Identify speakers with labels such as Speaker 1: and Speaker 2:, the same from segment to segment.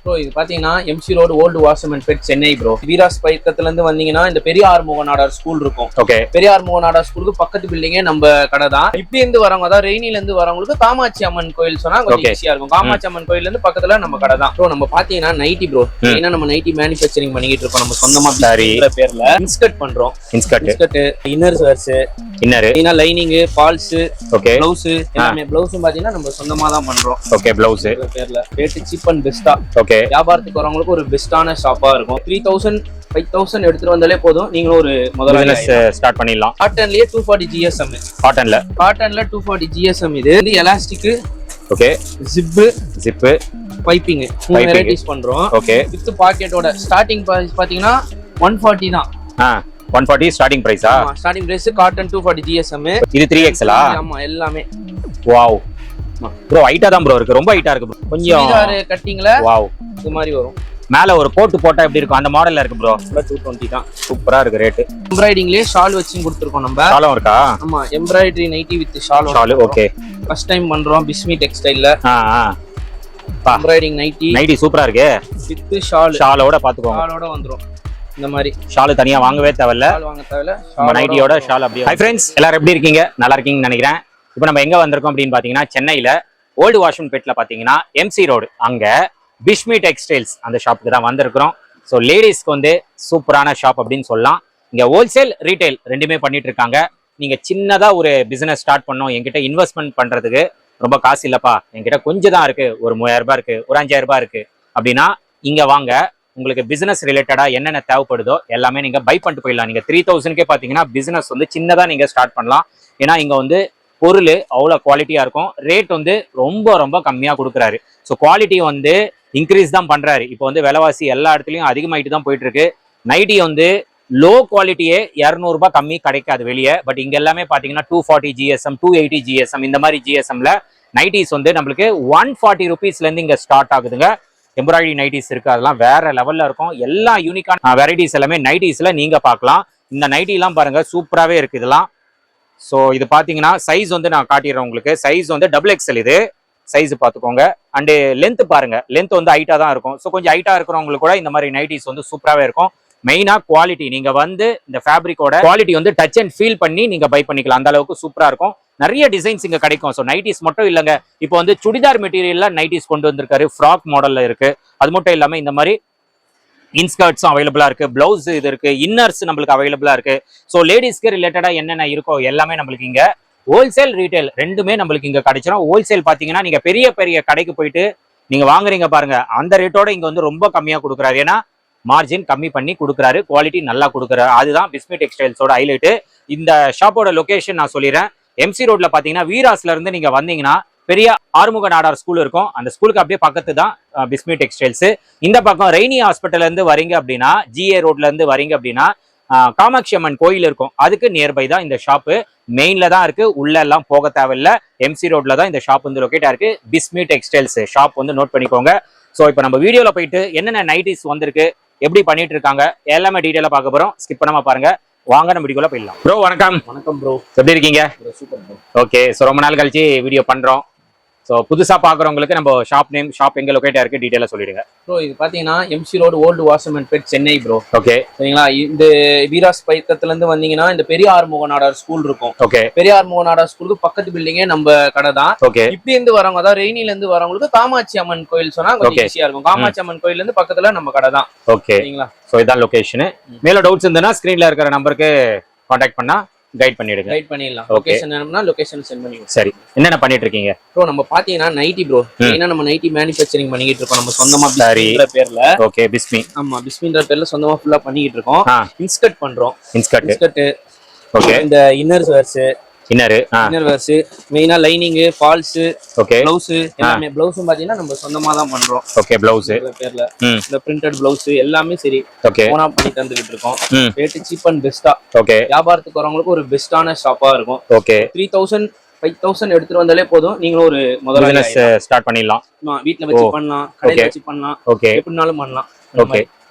Speaker 1: Bro இது பாத்தீங்கன்னா MC road old Washermanpet Chennai bro. வீராஸ் பைக்கத்துல இருந்து வந்தீங்கன்னா இந்த பெரியார் மோகனாடார் ஸ்கூல் இருக்கும்.
Speaker 2: ஓகே.
Speaker 1: பெரியார் மோகனாடார் ஸ்கூலுக்கு பக்கத்து பில்டிங்கே நம்ம கடை தான். இப்படி இருந்து வரவங்க அதாவது ரெய்னில இருந்து வரவங்களுக்கு காமாட்சி அம்மன் கோயில் சொன்னா கொஞ்சம் ஈஸியா இருக்கும். காமாட்சி அம்மன் கோயில்ல இருந்து பக்கத்துல நம்ம கடை தான் ப்ரோ. நம்ம பாத்தீங்கன்னா நைட்டி ப்ரோ. ஏன்னா நம்ம நைட்டி மேனுஃபேக்சரிங் பண்ணிட்டு இருக்கோம். நம்ம சொந்தமா பேர்ல இன்ஸ்கர்ட் பண்றோம். இன்ஸ்கர்ட் இன்னர்ஸ் வேர்ஸ்
Speaker 2: இன்னர்
Speaker 1: ஏன்னா லைனிங் ஃபால்ஸ்
Speaker 2: ஓகே
Speaker 1: ப்ளவுஸ் எல்லாமே ப்ளவுஸும் பாத்தீங்கன்னா நம்ம சொந்தமா தான் பண்றோம்.
Speaker 2: ஓகே. ப்ளவுஸ்
Speaker 1: பேர்ல ரேட் சீப் அண்ட் பெஸ்டா.
Speaker 2: ஓகே.
Speaker 1: வியாபாரத்துக்கு வரவங்களுக்கு ஒரு பெஸ்டான ஷாப்பா இருக்கும். 3000 5000 எடுத்துட்டு வந்தாலே போதும் நீங்களும் ஒரு முதல்ல
Speaker 2: ஸ்டார்ட் பண்ணிடலாம்.
Speaker 1: காட்டன்லயே 240 GSM. காட்டன்ல 240 GSM. இது எலாஸ்டிக்
Speaker 2: ஓகே. ஜிப்
Speaker 1: பைப்பிங் மூணு வெரைட்டிஸ் பண்றோம்.
Speaker 2: ஓகே.
Speaker 1: வித் பாக்கெட்டோட ஸ்டார்டிங் பிரைஸ் பாத்தீங்கன்னா 140 தான்.
Speaker 2: 140 ஸ்டார்டிங் பிரைஸா?
Speaker 1: Starting price cotton 240 GSM.
Speaker 2: இது 3XL ஆ?
Speaker 1: ஆமா எல்லாமே.
Speaker 2: வாவ் ப்ரோ ஹைட்டா தான் ப்ரோ இருக்கு. ரொம்ப ஹைட்டா இருக்கு ப்ரோ. கொஞ்சம்
Speaker 1: கட்டிங்ல வாவ் இது மாதிரி வரும்.
Speaker 2: மேல ஒரு கோட் போட்டா எப்படி இருக்கும் அந்த மாடல்ல இருக்கு ப்ரோ.
Speaker 1: 220 தான்.
Speaker 2: சூப்பரா இருக்கு ரேட்.
Speaker 1: எம்ப்ராய்டிங்லயே ஷால் வச்சு கொடுத்துருக்கோம் நம்ம.
Speaker 2: ஷாலும் இருக்கா?
Speaker 1: ஆமா embroidery nighty with shawl.
Speaker 2: Okay.
Speaker 1: First time பண்றோம் பிஸ்மி டெக்ஸ்டைல்ல. எம்ப்ராய்டிங்
Speaker 2: நைட்டி சூப்பரா இருக்கு.
Speaker 1: வித் ஷாலோட
Speaker 2: பாத்துக்கோங்க.
Speaker 1: ஷாலோட வந்துரும். இந்த மாதிரி
Speaker 2: ஷால் தனியா வாங்கவே தேவையில்ல.
Speaker 1: ஷால் வாங்க தேவையில்ல.
Speaker 2: நம்ம நைட்டியோட ஷால் அப்படியே. ஹை फ्रेंड्स எல்லாரும் எப்படி இருக்கீங்க? நல்லா இருக்கீங்கன்னு நினைக்கிறேன். இப்போ நம்ம எங்க வந்திருக்கோம் அப்படின்னு பாத்தீங்கன்னா சென்னையில ஓல்டு வாஷன் பெட்ல பாத்தீங்கன்னா எம்சி ரோடு அங்க பிஸ்மி டெக்ஸ்டைல்ஸ் அந்த ஷாப்புக்கு தான் வந்திருக்கிறோம். ஸோ லேடிஸ்க்கு வந்து சூப்பரான ஷாப் அப்படின்னு சொல்லலாம். இங்க ஹோல்சேல் ரீட்டைல் ரெண்டுமே பண்ணிட்டு இருக்காங்க. நீங்க சின்னதா ஒரு பிசினஸ் ஸ்டார்ட் பண்ணோம், என்கிட்ட இன்வெஸ்ட்மெண்ட் பண்றதுக்கு ரொம்ப காசு இல்லப்பா, என்கிட்ட கொஞ்சம் தான் இருக்கு, ஒரு 3000 ரூபாய் இருக்கு, ஒரு 5000 ரூபாய் இருக்கு அப்படின்னா இங்க வாங்க. உங்களுக்கு பிசினஸ் ரிலேட்டடா என்னென்ன தேவைப்படுதோ எல்லாமே நீங்க பை பண்ணிட்டு போயிடலாம். நீங்க 3000க்கே பாத்தீங்கன்னா பிசினஸ் வந்து சின்னதா நீங்க ஸ்டார்ட் பண்ணலாம். ஏன்னா இங்க வந்து பொருள் அவ்வளோ குவாலிட்டியா இருக்கும். ரேட் வந்து ரொம்ப ரொம்ப கம்மியா கொடுக்குறாரு. ஸோ குவாலிட்டி வந்து இன்க்ரீஸ் தான் பண்றாரு. இப்போ வந்து விலைவாசி எல்லா இடத்துலயும் அதிகமாயிட்டு தான் போயிட்டு இருக்கு. நைட்டி வந்து லோ குவாலிட்டியே 200 ரூபாய் கம்மி கிடைக்காது வெளியே. பட் இங்க எல்லாமே பாத்தீங்கன்னா 240 GSM 280 GSM இந்த மாதிரி GSMல நைட்டிஸ் வந்து நம்மளுக்கு 140 ருபீஸ்ல இருந்து இங்க ஸ்டார்ட் ஆகுதுங்க. எம்ப்ராய்டரி நைட்டிஸ் இருக்கு, அதெல்லாம் வேற லெவல்ல இருக்கும். எல்லா யூனிக்கான வெரைட்டிஸ் எல்லாமே நைட்டிஸ்ல நீங்க பார்க்கலாம். இந்த நைட்டி எல்லாம் பாருங்க சூப்பராகவே இருக்கு இதெல்லாம். ஸோ இது பாத்தீங்கன்னா சைஸ் வந்து நான் காட்டிடுறேன் உங்களுக்கு. சைஸ் வந்து XXL இது சைஸ் பார்த்துக்கோங்க. அண்டு லென்த் பாருங்க, லென்த் வந்து ஹைட்டா தான் இருக்கும். ஸோ கொஞ்சம் ஹைட்டா இருக்கிறவங்களுக்கு கூட இந்த மாதிரி நைட்டிஸ் வந்து சூப்பராகவே இருக்கும். மெயினா குவாலிட்டி, நீங்க வந்து இந்த ஃபேப்ரிக்கோட குவாலிட்டி வந்து டச் அண்ட் ஃபீல் பண்ணி நீங்க பை பண்ணிக்கலாம். அந்த அளவுக்கு சூப்பரா இருக்கும். நிறைய டிசைன்ஸ் இங்க கிடைக்கும். ஸோ நைட்டிஸ் மட்டும் இல்லைங்க, இப்போ வந்து சுடிதார் மெட்டீரியல்ல நைட்டிஸ் கொண்டு வந்திருக்காரு. ஃப்ராக் மாடல்ல இருக்கு. அது மட்டும் இல்லாம இந்த மாதிரி இன்ஸ்கர்ட்ஸும் அவைலபிளா இருக்கு, பிளவுஸ் இது இருக்கு, இன்னர்ஸ் நம்மளுக்கு அவைலபிளா இருக்கு. ஸோ லேடிஸ்க்கு ரிலேட்டடா என்னென்ன இருக்கோ எல்லாமே நம்மளுக்கு இங்க ஹோல்சேல் ரீட்டைல் ரெண்டுமே நம்மளுக்கு இங்க கிடைச்சிடும். ஹோல்சேல் பாத்தீங்கன்னா நீங்க பெரிய பெரிய கடைக்கு போயிட்டு நீங்க வாங்குறீங்க பாருங்க, அந்த ரேட்டோட இங்க வந்து ரொம்ப கம்மியா கொடுக்குறாரு. ஏன்னா மார்ஜின் கம்மி பண்ணி கொடுக்குறாரு, குவாலிட்டி நல்லா கொடுக்குறாரு. அதுதான் பிஸ்மி டெக்ஸ்டைல்ஸோட ஹைலைட். இந்த ஷாப்போட லொகேஷன் நான் சொல்லிடுறேன். எம்சி ரோட்ல பாத்தீங்கன்னா வீராஸ்ல இருந்து நீங்க வந்தீங்கன்னா பெரிய ஆறுமுக நாடார் ஸ்கூல் இருக்கும். அந்த ஸ்கூலுக்கு அப்படியே பக்கத்து தான் பிஸ்மி டெக்ஸ்டைல்ஸ். இந்த பக்கம் ரெய்னி ஹாஸ்பிட்டல்ல இருந்து வரீங்க அப்படின்னா, GA ரோட்ல இருந்து வரீங்க அப்படின்னா காமாட்சி அம்மன் கோயில் இருக்கும், அதுக்கு நியர்பை தான் இந்த ஷாப்பு. மெயின்ல தான் இருக்கு, உள்ள எல்லாம் போக தேவையில்ல. எம்சி ரோட்ல தான் இந்த ஷாப் வந்து லொகேட்டா இருக்கு. பிஸ்மி டெக்ஸ்டைல்ஸ் ஷாப் வந்து நோட் பண்ணிக்கோங்க. ஸோ இப்போ நம்ம வீடியோல போயிட்டு என்னென்ன நைட்டிஸ் வந்திருக்கு, எப்படி பண்ணிட்டு இருக்காங்க எல்லாமே டீடைலா பார்க்க போறோம். ஸ்கிப் பண்ணாம பாருங்க. வாங்க நம்ம வீடியோல போயிடலாம். ப்ரோ வணக்கம்.
Speaker 1: வணக்கம் ப்ரோ.
Speaker 2: எப்படி இருக்கீங்க?
Speaker 1: Super bro.
Speaker 2: ஓகே. ஸோ ரொம்ப நாள் கழிச்சு வீடியோ பண்றோம். ஸோ புதுசா பாக்குறவங்களுக்கு நம்ம ஷாப் எங்க லொகேட்டா இருக்கு டீடைலா சொல்லிடுங்க.
Speaker 1: ப்ரோ இது பாத்தீங்கன்னா MC road old Washermanpet Chennai bro.
Speaker 2: Okay
Speaker 1: சரிங்களா. இந்த வீராஸ் பைக்கத்துல இருந்து வந்தீங்கன்னா இந்த பெரியார் மோகனாடார் ஸ்கூல் இருக்கும்.
Speaker 2: ஓகே.
Speaker 1: பெரியார் மோகனாடார் ஸ்கூலுக்கு பக்கத்து பில்டிங்கே நம்ம கடை தான்.
Speaker 2: ஓகே.
Speaker 1: இப்படி இருந்து வரவங்க அதாவது ரெய்னில இருந்து வரவங்களுக்கு காமாட்சி அம்மன் கோயில் சொன்னா கொஞ்சம் ஈஸியா இருக்கும். காமாட்சி அம்மன் கோயில்ல இருந்து பக்கத்துல நம்ம கடை தான்.
Speaker 2: ஓகே
Speaker 1: சரிங்களா.
Speaker 2: ஸோ இதான் லொகேஷன். மேல டவுட்ஸ் இருந்ததுன்னா ஸ்கிரீன்ல இருக்கிற நம்பருக்கு கான்டாக்ட் பண்ணா கைட் பண்ணிடுங்க.
Speaker 1: கைட் பண்ணிடலாம். லொகேஷன் வேணும்னா லொகேஷன் சென்ட் பண்ணுங்க.
Speaker 2: சரி, என்னென்ன பண்ணிட்டு இருக்கீங்க
Speaker 1: ப்ரோ? நம்ம பாத்தீங்கன்னா நைட்டி ப்ரோ. ஏன்னா நம்ம நைட்டி மேனுஃபேக்சரிங் பண்ணிட்டு இருக்கோம். நம்ம சொந்தமா பிஸ்மின்ற பேர்ல.
Speaker 2: ஓகே. பிஸ்மி.
Speaker 1: ஆமா பிஸ்மின்ற பேர்ல சொந்தமா ஃபுல்லா பண்ணிட்டு இருக்கோம். இன்ஸ்கர்ட் பண்றோம். Inskirt
Speaker 2: okay.
Speaker 1: இந்த இன்னர்ஸ் வேர்ஸ் இன்னர் வேர்ஸ் மெயினா லைனிங் ஃபால்ஸ்
Speaker 2: ஓகே
Speaker 1: ப்ளவுஸ் எல்லாமே. ப்ளவுஸும் பாத்தீங்கன்னா நம்ம சொந்தமா தான் பண்றோம்.
Speaker 2: ஓகே. ப்ளவுஸ்
Speaker 1: பேர்ல இந்த பிரிண்டட் ப்ளவுஸ் எல்லாமே சரி
Speaker 2: ஓகே
Speaker 1: ஓனா பண்ணி தந்துகிட்டு இருக்கோம். ரேட் சீப் அண்ட் பெஸ்டா.
Speaker 2: ஓகே.
Speaker 1: வியாபாரத்துக்கு வரவங்களுக்கு ஒரு பெஸ்டான ஷாப்பா இருக்கும்.
Speaker 2: ஓகே.
Speaker 1: 3000 5000 எடுத்துட்டு வந்தாலே போதும் நீங்களும் ஒரு முதல்ல
Speaker 2: ஸ்டார்ட் பண்ணிடலாம்.
Speaker 1: வீட்ல வச்சு பண்ணலாம், கடையில வச்சு பண்ணலாம்,
Speaker 2: ஓகே
Speaker 1: எப்படினாலும் பண்ணலாம்.
Speaker 2: ஓகே.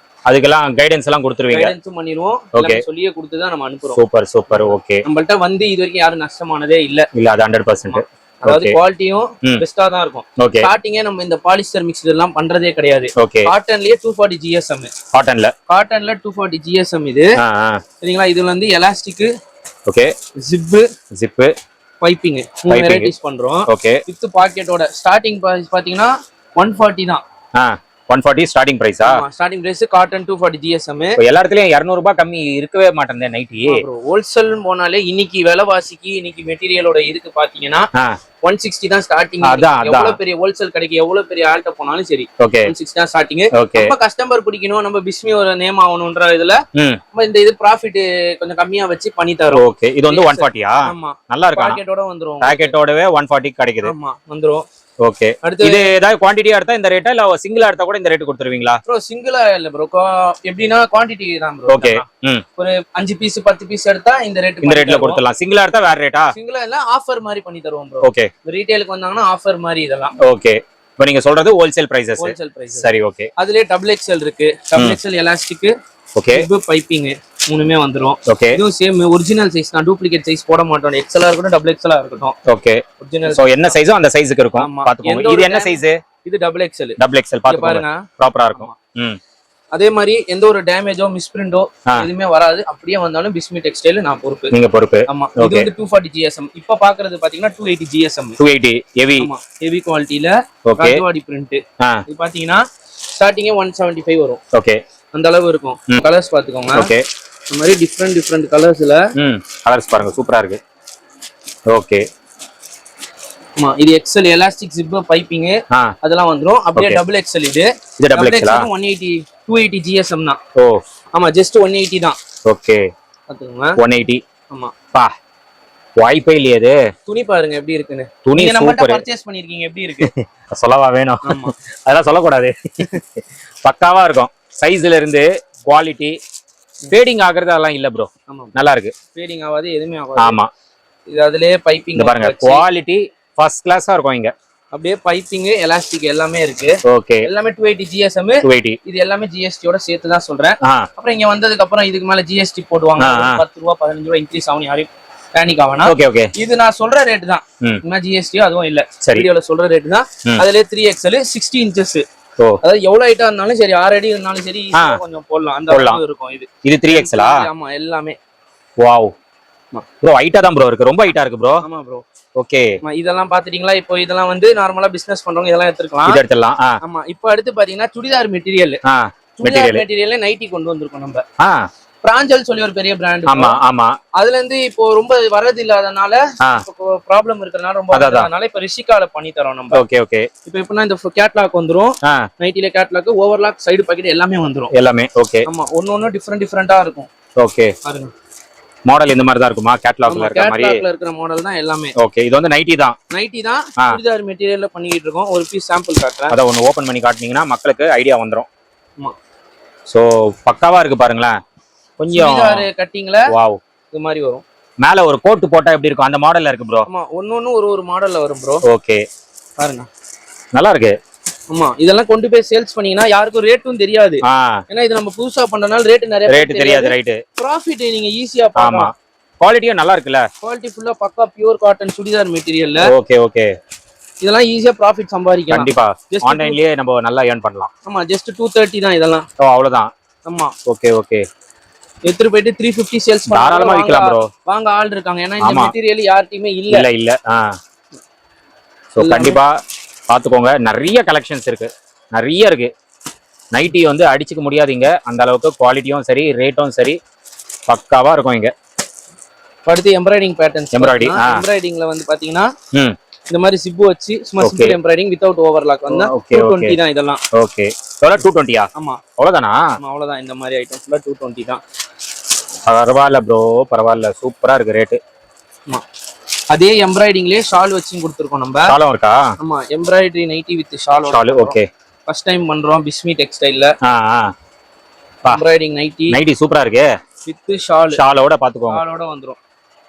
Speaker 2: அதுக்கெல்லாம் கைடன்ஸ் எல்லாம் கொடுத்துருவீங்க?
Speaker 1: கைடன்ஸ் பண்ணிடுவோம். எல்லாமே சொல்லியே கொடுத்து தான் நம்ம அனுப்புறோம்.
Speaker 2: Super super. ஓகே.
Speaker 1: நம்மள்ட்ட வந்து இது வரைக்கும் யாரும் நஷ்டமானதே இல்ல.
Speaker 2: அது 100%.
Speaker 1: அதாவது
Speaker 2: Okay.
Speaker 1: குவாலிட்டியும் பெஸ்டா தான் இருக்கும்.
Speaker 2: ஓகே
Speaker 1: ஸ்டார்டிங்கே நம்ம இந்த பாலிஸ்டர் மிக்ஸ்டு எல்லாம் பண்றதே கிடையாது.
Speaker 2: ஓகே
Speaker 1: காட்டன்லயே 240 GSM.
Speaker 2: காட்டன்ல
Speaker 1: காட்டன்ல 240 GSM இது. சரிங்களா? இதுல வந்து எலாஸ்டிக்,
Speaker 2: ஓகே ஜிப்
Speaker 1: பைப்பிங் மூணு வெரைட்டிஸ் பண்றோம்.
Speaker 2: ஓகே
Speaker 1: வித் பாக்கெட்டோட ஸ்டார்டிங் பிரைஸ் பாத்தீங்கன்னா 140 தான்.
Speaker 2: 140 ஸ்டார்டிங் பிரைஸா?
Speaker 1: Starting price cotton 240 GSM.
Speaker 2: எல்லா இடத்துலயும் 200 ரூபாய் கம்மி இருக்கவே மாட்டேன் நைட்டி.
Speaker 1: ஹோல்சேல் போனாலே இன்னைக்கு விலைவாசிக்கு இன்னைக்கு மெட்டீரியலோட இதுக்கு பாத்தீங்கன்னா 160 தான் ஸ்டார்டிங். எவ்வளவு பெரிய ஹோல்சேல் கடைக்கு எவ்வளவு பெரிய ஆல்ட்ட போனாலும் சரி 160 தான் ஸ்டார்டிங். நம்ம கஸ்டமர் பிடிக்கணும், நம்ம பிஸ்மி ஒரு நேம் ஆகணும்ன்ற இதுல நம்ம இந்த இது ப்ராஃபிட் கொஞ்சம் கம்மியா வச்சு பண்ணி தரோம்.
Speaker 2: ஓகே இது வந்து 140யா?
Speaker 1: ஆமா
Speaker 2: நல்லா இருக்கு.
Speaker 1: பாக்கெட்டோட வந்துரும்.
Speaker 2: பாக்கெட்டோடவே 140 கிடைக்குது.
Speaker 1: ஆமா வந்துரும்.
Speaker 2: ஓகே இது ஏதாவது குவாண்டிட்டியா எடுத்தா இந்த ரேட்டா இல்ல சிங்கிளா எடுத்தா கூட இந்த ரேட் கொடுத்துருவீங்களா?
Speaker 1: ப்ரோ சிங்கிளா இல்ல ப்ரோ, எப்படின்னா குவாண்டிட்டி தான் ப்ரோ.
Speaker 2: ஓகே
Speaker 1: ஒரு 5 பீஸ் 10 பீஸ் எடுத்தா இந்த
Speaker 2: ரேட்ல கொடுத்துடலாம். சிங்கிளா எடுத்தா வேற ரேட்டா?
Speaker 1: சிங்கிளா இல்ல ஆஃபர் மாதிரி பண்ணி தருவோம் ப்ரோ.
Speaker 2: ஓகே
Speaker 1: ரீட்டைலுக்கு வந்தாங்கன்னா ஆஃபர் மாதிரி இதெல்லாம்.
Speaker 2: ஓகே இப்போ நீங்க சொல்றது ஹோல்சேல் பிரைசஸ்.
Speaker 1: ஹோல்சேல் பிரைஸ்
Speaker 2: சரி ஓகே.
Speaker 1: அதுலயே டபுள் எக்ஸ்எல் இருக்கு. Double XL elastic,
Speaker 2: okay
Speaker 1: piping மூணுமே வந்துரும்.
Speaker 2: ஓகே
Speaker 1: இதுவும் சேம் ஒரிஜினல் சைஸ் தான், டூப்ளிகேட் சைஸ் போட மாட்டோம். எக்ஸ்எல் இருக்கட்டும் டபுள் எக்ஸ்எல் இருக்கட்டும்.
Speaker 2: ஓகே
Speaker 1: ஒரிஜினல்
Speaker 2: சோ என்ன சைஸோ அந்த சைஸ்க்கு இருக்கும் பாத்துக்கோங்க. இது என்ன சைஸ்?
Speaker 1: இது டபுள் எக்ஸ்எல்.
Speaker 2: டபுள் எக்ஸ்எல் பாருங்க ப்ராப்பரா இருக்கும்.
Speaker 1: அதே மாதிரி எந்த ஒரு டேமேஜோ மிஸ்பிரிண்டோ எதுவுமே வராது. அப்படியே வந்தாலும் பிஸ்மி டெக்ஸ்டைல் நான் பொறுப்பு.
Speaker 2: நீங்க பொறுப்பு.
Speaker 1: ஆமா இது வந்து 240 GSM. இப்ப பாக்குறது பாத்தீங்கன்னா 280 GSM. 280
Speaker 2: ஹெவி.
Speaker 1: ஆமா ஹெவி குவாலிட்டில ராஜவாடி பிரிண்ட். இது பாத்தீங்கன்னா ஸ்டார்டிங்கே 175 வரும்.
Speaker 2: ஓகே
Speaker 1: அந்த அளவு இருக்கும். கலர்ஸ் பாத்துக்கோங்க.
Speaker 2: ஓகே
Speaker 1: இந்த மாதிரி டிஃபரண்ட் கலர்ஸ்ல
Speaker 2: கலர்ஸ் பாருங்க சூப்பரா இருக்கு. ஓகே
Speaker 1: ஆமா இது எக்ஸ்எல் எலாஸ்டிக் ஜிப் பைப்பிங் அதெல்லாம் வந்துரும். அப்படியே டபுள் எக்ஸ்எல். இது
Speaker 2: டபுள் எக்ஸ்எல்
Speaker 1: 280 GSM தான்.
Speaker 2: ஓ
Speaker 1: ஆமா ஜஸ்ட் 180 தான்.
Speaker 2: ஓகே
Speaker 1: பாத்துக்கோங்க
Speaker 2: 180.
Speaker 1: ஆமா
Speaker 2: பா வாய்ப்பே இல்லையே. இது
Speaker 1: துணி பாருங்க எப்படி இருக்குன்னு.
Speaker 2: துணி
Speaker 1: சூப்பர். பர்ச்சேஸ் பண்ணிருக்கீங்க எப்படி இருக்கு
Speaker 2: சொல்லவா வேணும்? அதெல்லாம் சொல்லக்கூடாது. பக்காவா இருக்கும். சைஸ்ல இருந்து குவாலிட்டி ஃபேடிங் ஆகுறது அதெல்லாம் இல்ல ப்ரோ. நல்லா இருக்கு.
Speaker 1: ஃபேடிங் ஆகாது எதுவுமே ஆகாது.
Speaker 2: ஆமா
Speaker 1: இது அதுலயே பைப்பிங்
Speaker 2: பாருங்க குவாலிட்டி ஃபர்ஸ்ட் கிளாஸா இருக்கும். இங்க
Speaker 1: அப்படியே பைப்பிங் எலாஸ்டிக் எல்லாமே இருக்கு.
Speaker 2: ஓகே எல்லாமே
Speaker 1: 280 GSM. 280 இது எல்லாமே GST ஓட சேர்த்து தான் சொல்றேன். அப்புறம் இங்க வந்ததுக்கு அப்புறம் இதுக்கு மேல GST போடுவாங்க. 10 ரூபாய் 15 ரூபாய் இன்க்ரீஸ் ஆகும். யாரையும் பேனிக் ஆவனா. ஓகே ஓகே இது நான் சொல்ற ரேட் தான். இந்த GST அதுவும் இல்ல. வீடியோல சொல்ற ரேட் தான். அதுல 3XL 60 inches. அதாவது எவ்வளவு ஹைட்டா இருந்தாலும் சரி 6 அடி இருந்தாலும் சரி கொஞ்சம் போடலாம். அந்த அளவுக்கு இருக்கும். இது 3XL. ஆமா எல்லாமே. வாவ்
Speaker 2: ப்ரோ ஹைட்டா தான் ப்ரோ இருக்கு. ரொம்ப ஹைட்டா இருக்கு ப்ரோ.
Speaker 1: ஆமா ப்ரோ.
Speaker 2: ஓகே
Speaker 1: இதெல்லாம் பாத்துட்டீங்களா? இப்போ இதெல்லாம் வந்து நார்மலா பிசினஸ் பண்றவங்க இதெல்லாம் எடுத்துக்கலாம்.
Speaker 2: இது எடுத்துடலாம்.
Speaker 1: ஆமா இப்போ அடுத்து பாத்தீங்கன்னா சுடிதார் மெட்டீரியல். மெட்டீரியல்ல நைட்டி கொண்டு வந்திருக்கோம் நம்ம. பிராஞ்சல் சொல்லி ஒரு பெரிய பிராண்ட்.
Speaker 2: ஆமா ஆமா
Speaker 1: அதுல இருந்து இப்போ ரொம்ப வரது இல்லாதனால ப்ராப்ளம் இருக்கறனால ரொம்ப அதனால இப்ப ரிஷிகால பண்ணி தரோம் நம்ம.
Speaker 2: ஓகே ஓகே
Speaker 1: இப்போ எப்படின்னா இந்த கேட்லாக் வந்துரும். நைட்டில கேட்லாக் ஓவர்லாக் சைடு பாக்கெட் எல்லாமே வந்துரும்.
Speaker 2: எல்லாமே ஓகே.
Speaker 1: ஆமா ஒண்ணு டிஃபரெண்டா இருக்கும்.
Speaker 2: ஓகே பாருங்க மாடல் இந்த மாதிரி தான் இருக்குமா? கேட்லாக்ல இருக்கிற மாதிரி.
Speaker 1: கேட்லாக்ல இருக்கிற மாடல் தான் எல்லாமே.
Speaker 2: ஓகே இது வந்து நைட்டி தான்.
Speaker 1: நைட்டி தான் சுடிதார் மெட்டீரியல்ல பண்ணிட்டு இருக்கோம். ஒரு பீஸ் சாம்பிள் காட்டுறேன்.
Speaker 2: அத ஒன்னு ஓபன் பண்ணி காட்டுனீங்கன்னா மக்களுக்கு ஐடியா வந்துரும்.
Speaker 1: ஆமா
Speaker 2: சோ பக்காவா இருக்கு பாருங்களேன். கொஞ்சம்
Speaker 1: சுடிதார் கட்டிங்ல வாவ் இது மாதிரி வரும்.
Speaker 2: மேல ஒரு கோட் போட்டா எப்படி இருக்கும் அந்த மாடல்ல இருக்கு ப்ரோ.
Speaker 1: ஆமா ஒண்ணு ஒரு மாடல்ல வரும் ப்ரோ.
Speaker 2: ஓகே
Speaker 1: பாருங்க
Speaker 2: நல்லா இருக்கு.
Speaker 1: ஆமா இதெல்லாம் கொண்டு போய் சேல்ஸ் பண்ணீங்கன்னா யாருக்கும் ரேட்டும் தெரியாது. ஏன்னா இது நம்ம புதுசா பண்றனால ரேட் தெரியாது. ரைட் ப்ராஃபிட் நீங்க ஈஸியா
Speaker 2: ஆமா குவாலிட்டியும் நல்லா இருக்குல்ல.
Speaker 1: குவாலிட்டி ஃபுல்லா பக்கா பியூர் காட்டன் சுடிதார் மெட்டீரியல்ல.
Speaker 2: ஓகே ஓகே
Speaker 1: இதெல்லாம் ஈஸியா ப்ராஃபிட் சம்பாதிக்கலாம்.
Speaker 2: கண்டிப்பா ஆன்லைன்லயே நம்ம நல்லா earn பண்ணலாம்.
Speaker 1: ஆமா ஜஸ்ட் 230 தான் இதெல்லாம்.
Speaker 2: ஓ அவ்வளவுதான்.
Speaker 1: ஆமா
Speaker 2: ஓகே ஓகே
Speaker 1: எடுத்து போயிட்டு 350 சேல்ஸ் பண்ணலாம்.
Speaker 2: தாராளமா விக்கலாம் ப்ரோ.
Speaker 1: வாங்க ஆள் இருக்காங்க. ஏன்னா இந்த மெட்டீரியல் யார்ட்டயுமே இல்ல.
Speaker 2: சோ கண்டிப்பா பாத்துக்கோங்க. நிறைய கலெக்ஷன்ஸ் இருக்கு. நிறைய இருக்கு. நைட்டி வந்து அடிச்சுக்க முடியாதீங்க. அந்த அளவுக்கு குவாலிட்டியும் சரி ரேட்டும் சரி பக்காவா இருக்கும் இங்க.
Speaker 1: அடுத்து எம்ப்ராய்டிங் பேட்டர்ன்ஸ்.
Speaker 2: எம்ப்ராய்டிங்ல
Speaker 1: வந்து பாத்தீங்கன்னா இந்த மாதிரி சிப்பு வச்சு சும்மா சிம்பிள் எம்ப்ராய்டிங் வித்அவுட் ஓவர்லாக் வந்தா 220 தான் இதெல்லாம்.
Speaker 2: ஓகே எவ்வளவு 220யா?
Speaker 1: ஆமா
Speaker 2: அவ்வளவுதானா?
Speaker 1: ஆமா அவ்வளவுதான். இந்த மாதிரி ஐட்டம்ஸ் ஃபுல்லா 220 தான்.
Speaker 2: பரவாயில்ல ப்ரோ பரவாயில்ல சூப்பரா இருக்கு ரேட்.
Speaker 1: ஆமா அதே எம்ப்ராய்டிங்லயே ஷால் வச்சு கொடுத்துருக்கோம் நம்ம.
Speaker 2: ஷாலும் இருக்கா?
Speaker 1: ஆமா embroidery nighty with shawl.
Speaker 2: Okay
Speaker 1: first time பண்றோம் பிஸ்மி டெக்ஸ்டைல்ல. எம்ப்ராய்டிங் நைட்டி
Speaker 2: சூப்பரா இருக்கு
Speaker 1: வித்
Speaker 2: ஷாலோட பாத்துக்கோங்க.
Speaker 1: ஷாலோட வந்துரும்.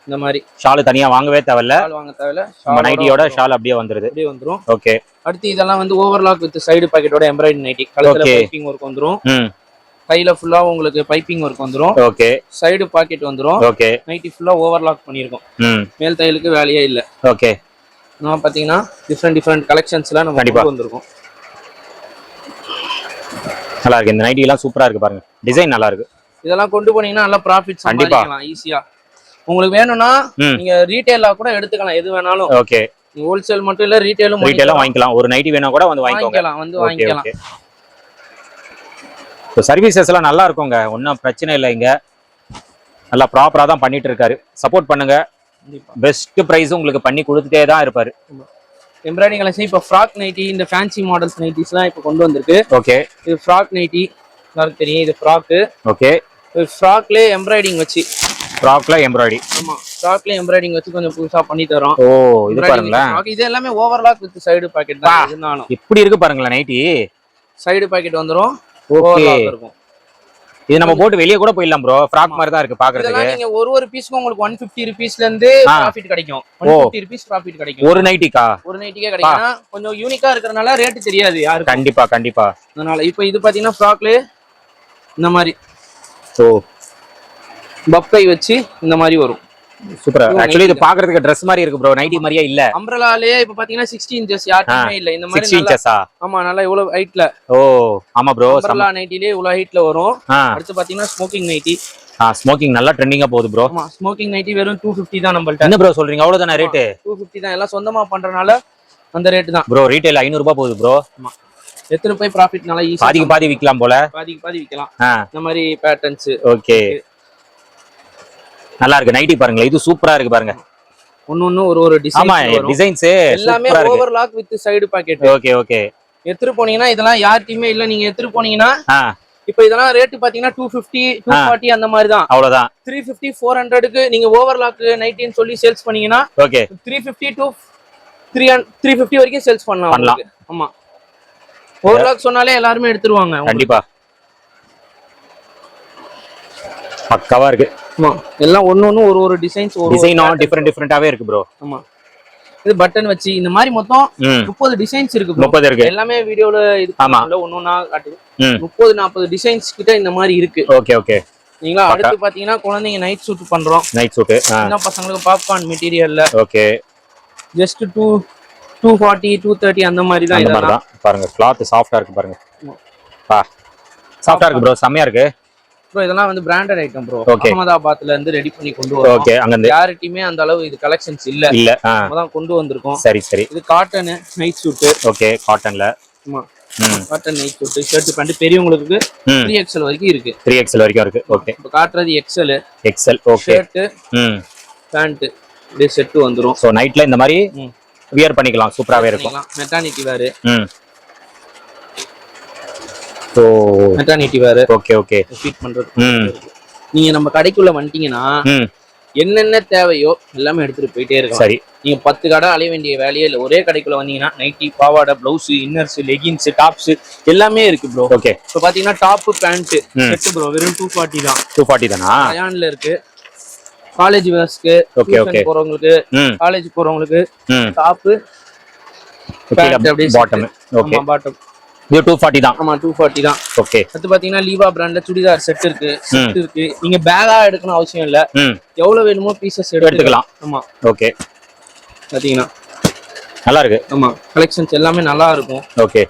Speaker 1: இந்த மாதிரி
Speaker 2: ஷால் தனியா வாங்கவே தேவையில்ல.
Speaker 1: ஷால் வாங்க தேவையில்ல.
Speaker 2: நம்ம நைட்டியோட ஷால் அப்படியே வந்துருது.
Speaker 1: அப்படியே வந்துரும்.
Speaker 2: ஓகே
Speaker 1: அடுத்து இதெல்லாம் வந்து ஓவர்லாக் வித் சைடு பாக்கெட்டோட எம்ப்ராய்டரி நைட்டி. கழுத்துல பைப்பிங் வர்க் வந்துரும். கையில ஃபுல்லா உங்களுக்கு பைப்பிங் வர்க் வந்துரும்.
Speaker 2: ஓகே
Speaker 1: சைடு பாக்கெட் வந்துரும்.
Speaker 2: ஓகே
Speaker 1: நைட்டி ஃபுல்லா ஓவர்லாக் பண்ணிருக்கோம். மேல் தையலுக்கு வேலையே இல்ல.
Speaker 2: ஓகே
Speaker 1: நம்ம பாத்தீங்கன்னா டிஃப்ரெண்ட் கலெக்ஷன்ஸ்ல நம்ம
Speaker 2: கண்டிப்பா
Speaker 1: கொண்டு வந்திருக்கோம்.
Speaker 2: நல்லா இருக்கு. இந்த நைட்டி எல்லாம் சூப்பரா இருக்கு பாருங்க. டிசைன் நல்லா இருக்கு.
Speaker 1: இதெல்லாம் கொண்டு போனீங்கன்னா நல்லா ப்ராஃபிட் சம்பாதிக்கலாம் ஈஸியா. உங்களுக்கு வேணும்னா நீங்க ரீட்டைலா கூட எடுத்துக்கலாம், எது வேணாலும்.
Speaker 2: ஓகே.
Speaker 1: ஹோல்சேல் மட்டும் இல்ல, ரீட்டைலும்
Speaker 2: வாங்கிக்கலாம். ஒரு நைட்டி வேணா கூட வந்து வாங்கிக்கலாம். சர்வீசஸ் எல்லாம் நல்லா இருக்குங்க, ஒன்றும் பிரச்சனை இல்லை. இங்க நல்லா ப்ராப்பரா தான் பண்ணிட்டு இருக்காரு. சப்போர்ட் பண்ணுங்க. பெஸ்ட் பிரைஸ் உங்களுக்கு பண்ணி கொடுத்துட்டே தான் இருப்பாரு.
Speaker 1: எம்ப்ராய்டிங் கலெக்ஷன் இப்போ ஃப்ராக் நைட்டி, இந்த ஃபேன்சி மாடல்ஸ் நைட்டிஸ்லாம் இப்போ கொண்டு வந்திருக்கு.
Speaker 2: ஓகே.
Speaker 1: இது ஃப்ராக் நைட்டி எல்லாருக்கும் தெரியும். இது ஃப்ராக்.
Speaker 2: ஓகே.
Speaker 1: ஃப்ராக்ல எம்ப்ராய்டிங் வச்சு,
Speaker 2: ஃப்ராக்ல எம்ப்ராய்டி.
Speaker 1: ஆமா, ஃப்ராக்ல எம்ப்ராய்டிங் வச்சு கொஞ்சம் புதுசா பண்ணி தரோம்.
Speaker 2: ஓ, இது பாருங்களேன்.
Speaker 1: இது எல்லாமே ஓவர்லாக் வித் சைடு பாக்கெட் தான். இருந்தாலும்
Speaker 2: எப்படி இருக்கு பாருங்களேன் நைட்டி.
Speaker 1: சைடு பாக்கெட் வந்துரும்.
Speaker 2: ஓவர்லாக் இருக்கும். இது நம்ம போட்டு வெளிய கூட போயிடலாம் ப்ரோ. ஃப்ராக் மாதிரி தான் இருக்கு பாக்குறதுக்கு.
Speaker 1: இதெல்லாம் நீங்க ஒரு பீஸ்க்கு உங்களுக்கு 150 ரூபீஸ்ல இருந்து ப்ராஃபிட் கிடைக்கும். 150 ரூபீஸ் ப்ராஃபிட் கிடைக்கும்
Speaker 2: ஒரு நைட்டிக்கா.
Speaker 1: ஒரு நைட்டிக்கே கிடைக்கும். கொஞ்சம் யூனிக்கா இருக்கறனால ரேட் தெரியாது யாருக்கு.
Speaker 2: கண்டிப்பா.
Speaker 1: அதனால இப்போ இது பாத்தீங்கன்னா ஃப்ராக்ல இந்த மாதிரி
Speaker 2: சோ
Speaker 1: பப்பை வச்சு இந்த மாதிரி வரும்.
Speaker 2: சூப்பரா. ஆக்சுவலி இது பாக்குறதுக்கு Dress மாதிரி இருக்கு ப்ரோ. நைட்டி மாதிரியே இல்ல.
Speaker 1: அம்ப்ரெல்லாலே இப்போ பாத்தீங்கன்னா 60 இன்ச்சஸ் யாருக்குமே இல்ல இந்த மாதிரி.
Speaker 2: 60 இன்ச்சஸா?
Speaker 1: ஆமா, நல்லா இவ்வளவு ஹைட்ல.
Speaker 2: ஓ ஆமா ப்ரோ.
Speaker 1: அம்ப்ரெல்லா நைட்டிலே இவ்வளவு ஹைட்ல வரும். அடுத்து பாத்தீங்கன்னா ஸ்மோக்கிங் நைட்டி.
Speaker 2: ஸ்மோக்கிங் நல்லா ட்ரெண்டிங்கா போகுது ப்ரோ.
Speaker 1: ஆமா, ஸ்மோக்கிங் நைட்டி வெறும் 250 தான் நம்மள்ட்ட.
Speaker 2: என்ன ப்ரோ சொல்றீங்க? அவ்வளவுதான ரேட்?
Speaker 1: 250 தான். எல்லாம் சொந்தமா பண்றனால அந்த ரேட் தான்
Speaker 2: ப்ரோ. ரீட்டைல் 500 ரூபாய் போகுது ப்ரோ.
Speaker 1: ஆமா, எத்தனை போய் ப்ராஃபிட்னால ஈஸியா
Speaker 2: பாதி விக்கலாம் போல.
Speaker 1: பாதி விக்கலாம். இந்த மாதிரி பேட்டர்ன்ஸ்.
Speaker 2: ஓகே, நல்லா இருக்கு நைட்டி பாருங்க. இது சூப்பரா இருக்கு பாருங்க.
Speaker 1: ஒண்ணு ஒரு டிசைன்.
Speaker 2: ஆமா, டிசைன்ஸ்
Speaker 1: எல்லாமே overlock with side packet.
Speaker 2: Okay.
Speaker 1: எடுத்து போனீங்கன்னா இதெல்லாம் யார்ட்டயுமே இல்ல. நீங்க எடுத்து போனீங்கன்னா இப்போ இதெல்லாம் ரேட் பாத்தீங்கன்னா 250 240 அந்த மாதிரி தான். அவ்வளவுதான். 350 400க்கு நீங்க ஓவர்லாக் நைட்டின்னு சொல்லி சேல்ஸ் பண்ணீங்கன்னா ஓகே 350 to 350 வரைக்கும் சேல்ஸ் பண்ணலாம். ஆமா, ஓவர்லாக் சொன்னாலே எல்லாரும் எடுத்துருவாங்க. கண்டிப்பா
Speaker 2: பக்காவா இருக்கு.
Speaker 1: ஆமா, எல்லாம் ஒண்ணு ஒரு டிசைன்ஸ்
Speaker 2: டிஃபரெண்டாவே இருக்கு ப்ரோ.
Speaker 1: ஆமா, இது பட்டன் வச்சு இந்த மாதிரி மொத்தம் 30 டிசைன்ஸ் இருக்கு. 30 இருக்கு. எல்லாமே வீடியோல இது பண்ணல, ஒண்ணா காட்டுது. 30-40 டிசைன்ஸ் கிட்ட இந்த மாதிரி இருக்கு. ஓகே. நீங்களா அடுத்து பாத்தீங்கன்னா குழந்தைங்க நைட் சூட் பண்றோம். நைட் சூட் சின்ன பசங்களுக்கு பாப்கார்ன் மெட்டீரியல்ல. ஓகே, ஜஸ்ட் 240 230 அந்த மாதிரி தான். இதெல்லாம்
Speaker 2: பாருங்க, கிளாத் சாஃப்ட்டா இருக்கு பாருங்க. சாஃப்ட்டா இருக்கு ப்ரோ, செமையா இருக்கு
Speaker 1: ப்ரோ. இதெல்லாம் வந்து பிராண்டட் ஐட்டம் ப்ரோ. அகமதாபாத்ல இருந்து ரெடி பண்ணி கொண்டு வரோம். ஓகே, அங்க யார்கிட்டயுமே அந்த அளவு இது கலெக்ஷன்ஸ் இல்ல. அதான் கொண்டு வந்திருக்கோம். சரி. இது காட்டன் நைட் சூட். ஓகே, காட்டன்ல. ஆமா, cotton night suit, shirt pant பெரியவங்களுக்கு 3XL வரைக்கும் இருக்கு. 3XL வரைக்கும் இருக்கு. ஓகே, இப்போ காட்றது XL. ஓகே, ஷர்ட் பேண்ட் இது செட் வந்துரும்.
Speaker 2: சோ நைட்ல இந்த மாதிரி வியர் பண்ணிக்கலாம், சூப்பராவே இருக்கும்.
Speaker 1: Maternity wear.
Speaker 2: So
Speaker 1: maternity wear.
Speaker 2: Okay fit
Speaker 1: பண்றது. நீங்க நம்ம கடைக்குள்ள வந்துட்டீங்கன்னா என்னென்ன தேவையோ எல்லாமே எடுத்துட்டு போயிட்டே இருக்கலாம். சரி, நீங்க 10 கடை அலைய வேண்டிய வேலையே இல்லை. ஒரே கடைக்குள்ள வந்தீங்கன்னா நைட்டி, பாவாடை, பிளவுஸ், இன்னர்ஸ், லெகின்ஸ், டாப்ஸ் எல்லாமே இருக்கு ப்ரோ. ஓகே, இப்போ பாத்தீங்கன்னா டாப் பேண்ட் செட் ப்ரோ வெறும் 240 தான். 240 தானா? அயான்ல இருக்கு. காலேஜ் வேர்ஸ்க்கு போறவங்களுக்கு, காலேஜ் போறவங்களுக்கு டாப் பேண்ட் அப்படியே பாட்டம். ஓகே, பாட்டம்
Speaker 2: இது 240 தான்.
Speaker 1: ஆமா, 240 தான்.
Speaker 2: ஓகே,
Speaker 1: அடுத்து பாத்தீங்கன்னா லீவா பிராண்ட்ல சுடிதார் செட் இருக்கு. நீங்க பேகா எடுக்கணும் அவசியம் இல்ல. எவ்வளவு வேணுமோ பீசஸ் எடுத்துக்கலாம். ஆமா, ஓகே. பாத்தீங்கன்னா
Speaker 2: நல்லா இருக்கு.
Speaker 1: ஆமா, கலெக்ஷன்ஸ் எல்லாமே நல்லா இருக்கும். ஓகே,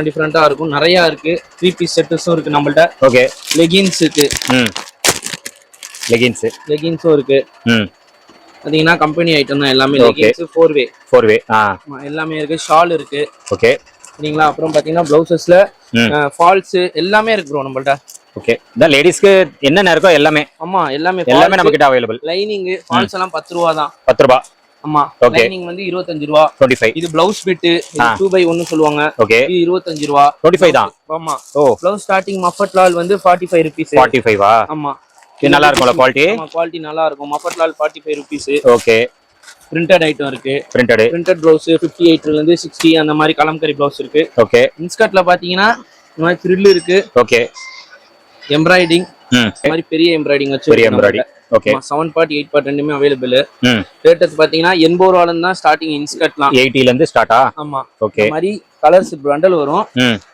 Speaker 1: டிஃபரெண்டா இருக்கும். நிறைய இருக்கு. 3 பீஸ் செட்ஸும் இருக்கு நம்மள்ட்ட. ஓகே, லெகின்ஸ் இருக்கு. லெகின்ஸும் இருக்கு. பாத்தீங்கன்னா கம்பெனி ஐட்டம் தான் எல்லாமே. லெகின்ஸ் 4 வே எல்லாமே இருக்கு. ஷால் இருக்கு. ஓகே, சரிங்களா. அப்புறம் பாத்தீங்கன்னா பிளவுசஸ்ல ஃபால்ஸ் எல்லாமே இருக்கு ப்ரோ நம்மள்ட்ட. ஓகே, இந்த லேடிஸ்க்கு என்னென்ன இருக்கோ எல்லாமே. ஆமா, எல்லாமே நம்ம கிட்ட அவைலபிள். லைனிங் ஃபால்ஸ் எல்லாம் 10 ரூபாய் தான். 10 ரூபாய். ஆமா, லைனிங் வந்து 25 ரூபாய். 25. இது பிளவுஸ் பிட் 2x1 சொல்லுவாங்க. ஓகே, இது 25 ரூபாய். 25 தான். ஆமா. ஓ, பிளவுஸ் ஸ்டார்டிங் மஃபட் லால் வந்து 45 ரூபீஸ். 45 ஆ? ஆமா, இது நல்லா இருக்கும்ல குவாலிட்டி? ஆமா, குவாலிட்டி நல்லா இருக்கும். Mafatlal 45 rupees. Okay, printed item இருக்கு. பிரிண்டட் ப்ளவுஸ் 58 ல இருந்து 60 அந்த மாதிரி கலம்கரி ப்ளவுஸ் இருக்கு. ஓகே, இன்ஸ்கர்ட்ல பாத்தீங்கன்னா இந்த மாதிரி ஃப்ரில் இருக்கு. ஓகே, எம்ப்ராய்டிங் இந்த மாதிரி பெரிய எம்ப்ராய்டிங் வச்சு பெரிய எம்ப்ராய்டிங். ஓகே, 7 பார்ட் 8 பார்ட் ரெண்டுமே அவேலபிள். ரேட் பாத்தீங்கன்னா 80 ரூபாயில இருந்து தான் ஸ்டார்டிங் இன்ஸ்கர்ட்லாம். 80 ல இருந்து ஸ்டார்ட்டா? ஆமா. ஓகே, இந்த மாதிரி கலர்ஸ் பண்டல் வரும்.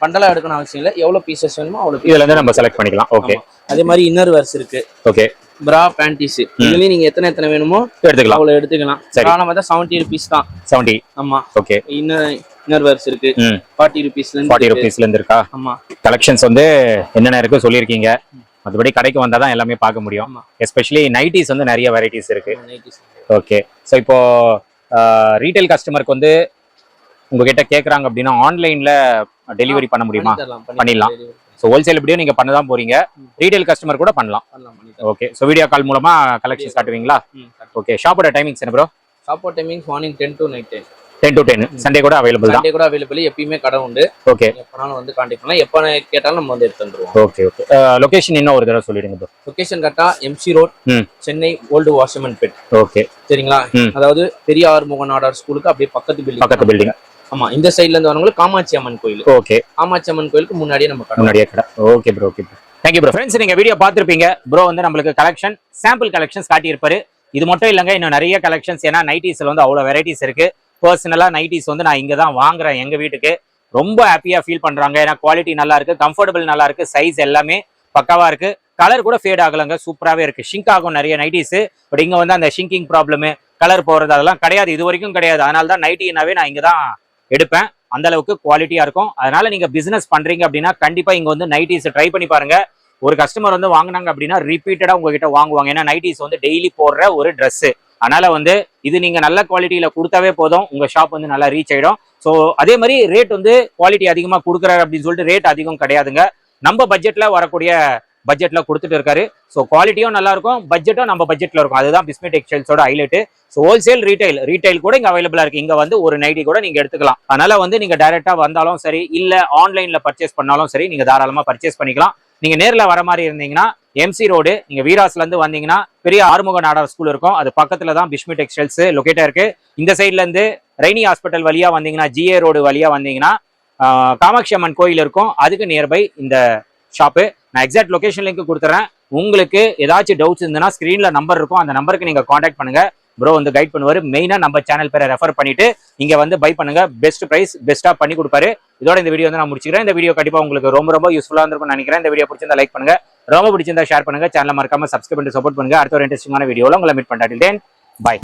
Speaker 1: பண்டலா எடுக்கணும் அவசியம் இல்ல. எவ்வளவு பீசஸ் வேணுமோ அவ்வளவு இதுல இருந்து நம்ம செலக்ட் பண்ணிக்கலாம். ஓகே, அதே மாதிரி இன்னர் வேர்ஸ் இருக்கு. ஓகே, பிரா பேண்டிஸ் இதுலயும் நீங்க எத்தனை வேணுமோ
Speaker 2: எடுத்துக்கலாம்.
Speaker 1: அவ்வளவு எடுத்துக்கலாம். நம்ம தான் 70 rupees தான்.
Speaker 2: 70.
Speaker 1: ஆமா.
Speaker 2: ஓகே.
Speaker 1: இன்னர் வேர்ஸ் இருக்கு. 40 rupeesல இருந்து
Speaker 2: 40 rupeesல இருந்து இருக்கா?
Speaker 1: ஆமா.
Speaker 2: கலெக்ஷன்ஸ் வந்து என்னென்ன இருக்கு சொல்லிருக்கீங்க. மற்றபடி கடைக்கு வந்தா தான் எல்லாமே பார்க்க முடியும். எஸ்பெஷலி நைட்டிஸ் வந்து நிறைய வெரைட்டிஸ் இருக்கு. ஓகே. ஸோ இப்போ ரீட்டைல் கஸ்டமருக்கு வந்து உங்ககிட்ட கேட்குறாங்க அப்படின்னா ஆன்லைன்ல டெலிவரி பண்ண முடியுமா? பண்ணிடலாம். ஸோ ஹோல்சேல் எப்படியும் நீங்க பண்ண தான் போறீங்க. ரீட்டைல் கஸ்டமர் கூட பண்ணலாம். ஓகே. ஸோ வீடியோ கால் மூலமா கலெக்ஷன்ஸ் காட்டுவீங்களா? ஓகே. ஷாப்போட டைமிங்ஸ் என்ன ப்ரோ?
Speaker 1: ஷாப்போட timings morning 10 to night 10.
Speaker 2: 10 to 10. Sunday கூட அவைலபிள் தான்.
Speaker 1: சண்டே கூட அவைலபிள். எப்பயுமே கடை உண்டு.
Speaker 2: ஓகே.
Speaker 1: எப்பனாலும் வந்து கான்டாக்ட் பண்ணலாம். எப்ப கேட்டாலும் நம்ம வந்து எடுத்து வந்துருவோம்.
Speaker 2: Okay okay. லொகேஷன் இன்னும் ஒரு தடவை சொல்லிடுங்க ப்ரோ.
Speaker 1: லொகேஷன் கரெக்டா MC road, Chennai old Washermanpet.
Speaker 2: Okay.
Speaker 1: சரிங்களா? அதாவது பெரிய ஆறுமுக நாடார் ஸ்கூலுக்கு அப்படியே பக்கத்து பில்டிங். ஆமா. இந்த சைடுல இருந்து வரவங்களுக்கு காமாட்சி அம்மன் கோயில். ஓகே. காமாட்சி அம்மன் கோயிலுக்கு முன்னாடியே நம்ம கடை.
Speaker 2: Okay bro. Okay bro. Thank you bro. Friends, நீங்க வீடியோ பார்த்திருப்பீங்க. ப்ரோ வந்து நம்மளுக்கு கலெக்ஷன் சாம்பிள் கலெக்ஷன்ஸ் காட்டியிருப்பாரு. இது மட்டும் இல்லைங்க, இன்னும் நிறைய கலெக்ஷன்ஸ். ஏன்னா நைட்டிஸ்ல வந்து அவ்வளோ வெரைட்டிஸ் இருக்கு. பர்சனலா நைட்டிஸ் வந்து நான் இங்க தான் வாங்குறேன் எங்க வீட்டுக்கு. ரொம்ப ஹாப்பியா ஃபீல் பண்றாங்க. ஏன்னா குவாலிட்டி நல்லா இருக்கு, கம்ஃபர்டபுள் நல்லா இருக்கு, சைஸ் எல்லாமே பக்காவா இருக்கு. கலர் கூட ஃபேட் ஆகலங்க, சூப்பராகவே இருக்கு. ஷிங்க் ஆகும் நிறைய நைட்டிஸ். பட் இங்க வந்து அந்த ஷிங்கிங் ப்ராப்ளம், கலர் போறது அதெல்லாம் கிடையாது, இது வரைக்கும் கிடையாது. அதனால தான் நைட்டினாவே நான் இங்க தான் எடுப்பேன். அந்த அளவுக்கு குவாலிட்டியா இருக்கும். அதனால நீங்க பிசினஸ் பண்றீங்க அப்படின்னா கண்டிப்பா இங்க வந்து நைட்டிஸ் ட்ரை பண்ணி பாருங்க. ஒரு கஸ்டமர் வந்து வாங்கினாங்க அப்படின்னா ரிப்பீட்டடா உங்ககிட்ட வாங்குவாங்க. ஏன்னா நைட்டிஸ் வந்து டெய்லி போடுற ஒரு ட்ரெஸ். அதனால வந்து இது நீங்க நல்ல குவாலிட்டியில கொடுத்தாவே போதும், உங்க ஷாப் வந்து நல்லா ரீச் ஆயிடும். ஸோ அதே மாதிரி ரேட் வந்து குவாலிட்டி அதிகமா கொடுக்குறாரு அப்படின்னு சொல்லிட்டு ரேட் அதிகம் கிடையாதுங்க. நம்ம பட்ஜெட்ல வரக்கூடிய பட்ஜெட்ல கொடுத்துட்டு இருக்காரு. ஸோ குவாலிட்டியும் நல்லா இருக்கும், பட்ஜெட்டும் நம்ம பட்ஜெட்ல இருக்கும். அதுதான் பிஸ்மி டெக்ஸ்டைல்ஸோட ஹைலைட். ஸோ ஹோல்சேல் ரீட்டைல் கூட இங்க அவைலபிளா இருக்கு. இங்க வந்து ஒரு நைட்டி கூட நீங்க எடுத்துக்கலாம். அதனால வந்து நீங்க டைரக்டா வந்தாலும் சரி, இல்ல ஆன்லைன்ல பர்ச்சேஸ் பண்ணாலும் சரி, நீங்க தாராளமா பர்ச்சேஸ் பண்ணிக்கலாம். நீங்க நேர்ல வர மாதிரி இருந்தீங்கன்னா எம்சி ரோடு, நீங்க வீராஸ்ல இருந்து வந்தீங்கன்னா பெரிய ஆறுமுக நாடார் ஸ்கூல் இருக்கும். அது பக்கத்துல தான் பிஸ்மி டெக்ஸ்டைல்ஸ் லொகேட்டா இருக்கு. இந்த சைட்ல இருந்து ரெய்னி ஹாஸ்பிட்டல் வழியா வந்தீங்கன்னா, ஜிஏ ரோடு வழியா வந்தீங்கன்னா காமாட்சி அம்மன் கோயில் இருக்கும். அதுக்கு நியர்பை இந்த ஷாப்பு. நான் எக்ஸாக்ட் லொகேஷன் லிங்க் கொடுத்துறேன். உங்களுக்கு ஏதாச்சும் டவுட்ஸ் இருந்ததுன்னா ஸ்கிரீன்ல நம்பர் இருக்கும், அந்த நம்பருக்கு நீங்க காண்டாக்ட் பண்ணுங்க. ப்ரோ வந்து கைட் பண்ணுவாரு. மெயினா நம்ம சேனல் பேரை ரெஃபர் பண்ணிட்டு இங்க வந்து பை பண்ணுங்க. பெஸ்ட் பிரைஸ் பெஸ்டா பண்ணி கொடுப்பாரு. இதோட இந்த வீடியோ வந்து நான் முடிச்சுக்கிறேன். இந்த வீடியோ கண்டிப்பா உங்களுக்கு ரொம்ப யூஸ்ஃபுல்லா இருந்திருக்கும்னு நினைக்கிறேன். இந்த வீடியோ பிடிச்சிருந்தா லைக் பண்ணுங்க, ரொம்ப பிடிச்சிருந்தா ஷேர் பண்ணுங்க, சேனலை மறக்காம சப்ஸ்கிரைப் பண்ணி சப்போர்ட் பண்ணுங்க. அடுத்த ஒரு இன்ட்ரெஸ்டிங்கான வீடியோல உங்களை மீட் பண்ணா. டில் தென் பை.